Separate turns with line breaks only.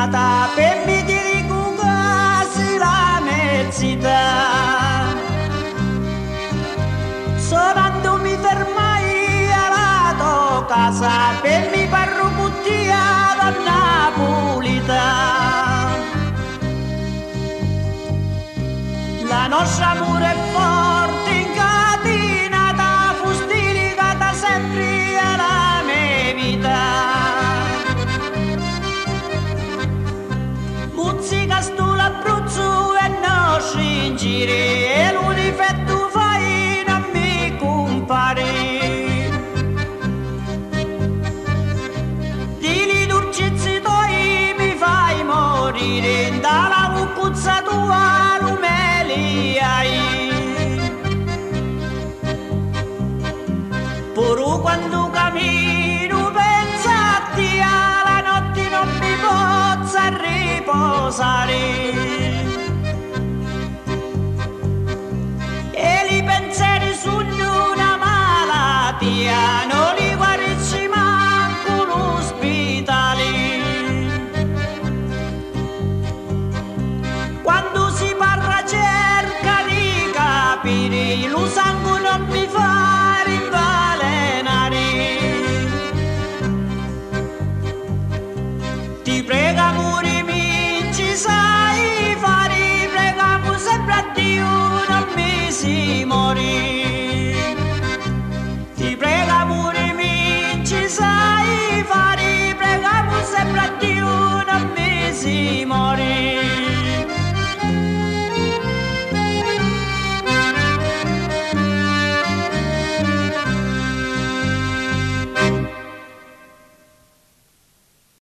nata per mi dire quasi la mezz'età. Sonando mi fermai alla tua casa per mi parrucchia da napolitana. La nostra amore è forte, incatenata, fustilicata sempre alla mia vita. Muzzica sto l'Abruzzo e non stringere, e l'unifetto fai non mi compare. Di li dolcezze tuoi mi fai morire, dalla cuccuzza tua pure quando cammino pensati alla notte non mi posso riposare e i pensieri sono una malattia, non li guarisci manco l'ospitale. Quando si parla cerca di capire, lo sangue non mi fa rinvalenare. Ti prego amore mi ci sai fare, pregamo sempre a Dio non mi si muore.